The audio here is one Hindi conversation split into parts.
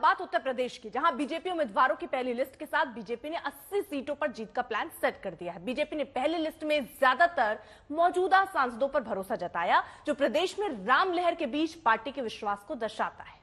बात उत्तर प्रदेश की, जहां बीजेपी उम्मीदवारों की पहली लिस्ट के साथ बीजेपी ने 80 सीटों पर जीत का प्लान सेट कर दिया है। बीजेपी ने पहली लिस्ट में ज्यादातर मौजूदा सांसदों पर भरोसा जताया, जो प्रदेश में राम लहर के बीच पार्टी के विश्वास को दर्शाता है।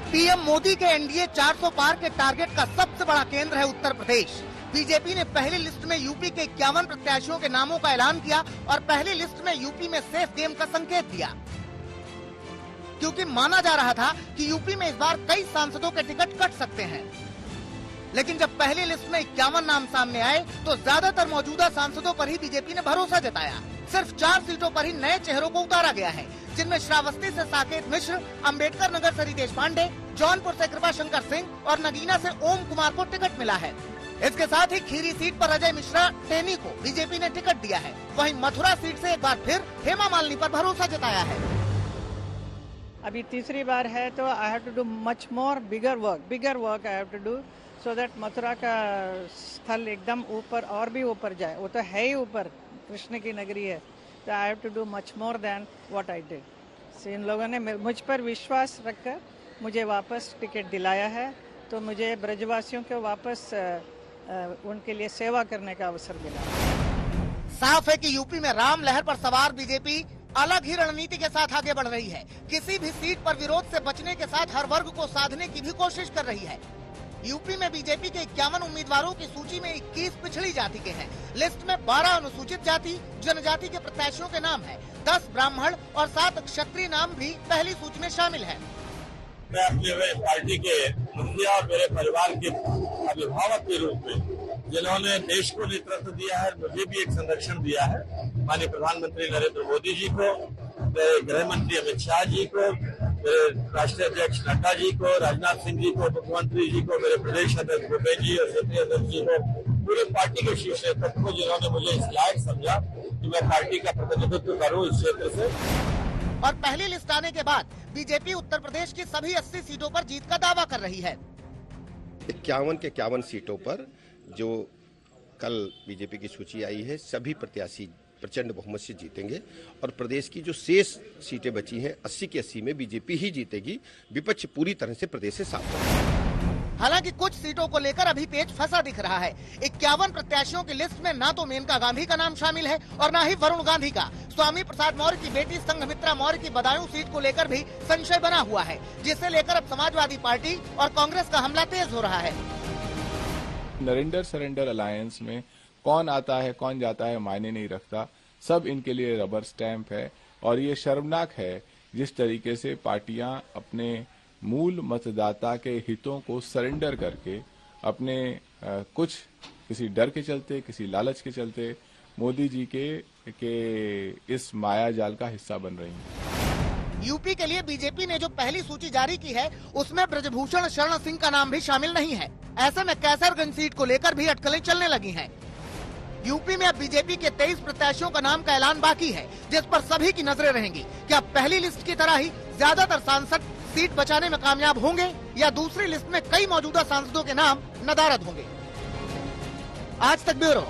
पीएम मोदी के एनडीए 400 पार के टारगेट का सबसे बड़ा केंद्र है उत्तर प्रदेश। बीजेपी ने पहली लिस्ट में यूपी के 51 प्रत्याशियों के नामों का ऐलान किया और पहली लिस्ट में यूपी में सेफ गेम का संकेत दिया, क्योंकि माना जा रहा था कि यूपी में इस बार कई सांसदों के टिकट कट सकते हैं। लेकिन जब पहली लिस्ट में 51 नाम सामने आए तो ज्यादातर मौजूदा सांसदों पर ही बीजेपी ने भरोसा जताया। सिर्फ 4 सीटों पर ही नए चेहरों को उतारा गया है, जिनमें श्रावस्ती से साकेत मिश्र, अंबेडकर नगर से रितेश पांडे, जौनपुर से कृपा शंकर सिंह और नगीना से ओम कुमार को टिकट मिला है। इसके साथ ही खीरी सीट पर अजय मिश्रा टेनी को बीजेपी ने टिकट दिया है। वहीं मथुरा सीट से एक बार फिर हेमा मालिनी पर भरोसा जताया है। अभी तीसरी बार है तो I have to do much more bigger work I have to do so that Mathura का स्थल एकदम ऊपर और भी ऊपर जाए। वो तो है ही ऊपर, कृष्ण की नगरी है, तो I have to do much more than what I did. इन लोगों ने मुझ पर विश्वास रखकर मुझे वापस टिकट दिलाया है, तो मुझे ब्रजवासियों को वापस उनके लिए सेवा करने का अवसर मिला। साफ है कि यूपी में राम लहर पर सवार बीजेपी अलग ही रणनीति के साथ आगे बढ़ रही है। किसी भी सीट पर विरोध से बचने के साथ हर वर्ग को साधने की भी कोशिश कर रही है। यूपी में बीजेपी के 51 उम्मीदवारों की सूची में 21 पिछड़ी जाति के हैं। लिस्ट में 12 अनुसूचित जाति जनजाति के प्रत्याशियों के नाम है, 10 ब्राह्मण और 7 क्षत्रिय नाम भी पहली सूची में शामिल है। मैं अपने पार्टी के मुखिया और मेरे परिवार के अभिभावक के रूप में, जिन्होंने देश को नेतृत्व दिया है, मुझे भी एक संरक्षण दिया है, माननीय प्रधानमंत्री नरेंद्र मोदी जी को, मेरे गृह मंत्री अमित शाह जी को, मेरे राष्ट्रीय अध्यक्ष नड्डा जी को, राजनाथ सिंह जी को, मुख्यमंत्री जी को, मेरे प्रदेश अध्यक्ष भूपेश जी और क्षेत्रीय अध्यक्ष जी को, पूरे पार्टी के शीर्ष नेतृत्व को, जिन्होंने मुझे इस लायक समझा कि मैं पार्टी का प्रतिनिधित्व करूं इस क्षेत्र से। और पहली लिस्ट आने के बाद बीजेपी उत्तर प्रदेश की सभी 80 सीटों पर जीत का दावा कर रही है। 51 के 51 सीटों पर जो कल बीजेपी की सूची आई है, सभी प्रत्याशी प्रचंड बहुमत से जीतेंगे और प्रदेश की जो शेष सीटें बची हैं 80 की 80 में बीजेपी ही जीतेगी। विपक्ष पूरी तरह से प्रदेश से साफ है। हालांकि कुछ सीटों को लेकर अभी पेच फंसा दिख रहा है। 51 प्रत्याशियों की लिस्ट में ना तो मेनका गांधी का नाम शामिल है और ना ही वरुण गांधी का। स्वामी प्रसाद मौर्य की बेटी संघमित्रा मौर्य की बदायूं सीट को लेकर भी संशय बना हुआ है, जिसे लेकर अब समाजवादी पार्टी और कांग्रेस का हमला तेज हो रहा है। नरेंद्र सरेंडर अलायंस में कौन आता है कौन जाता है मायने नहीं रखता, सब इनके लिए रबर स्टैंप है। और ये शर्मनाक है जिस तरीके से पार्टियां अपने मूल मतदाता के हितों को सरेंडर करके अपने कुछ किसी डर के चलते, किसी लालच के चलते मोदी जी के इस माया जाल का हिस्सा बन रही हैं। यूपी के लिए बीजेपी ने जो पहली सूची जारी की है, उसमें ब्रजभूषण शरण सिंह का नाम भी शामिल नहीं है। ऐसे में कैसरगंज सीट को लेकर भी अटकलें चलने लगी हैं। यूपी में अब बीजेपी के 23 प्रत्याशियों का नाम का ऐलान बाकी है, जिस पर सभी की नजरें रहेंगी। क्या पहली लिस्ट की तरह ही ज्यादातर सांसद सीट बचाने में कामयाब होंगे या दूसरी लिस्ट में कई मौजूदा सांसदों के नाम नदारद होंगे? आज तक ब्यूरो।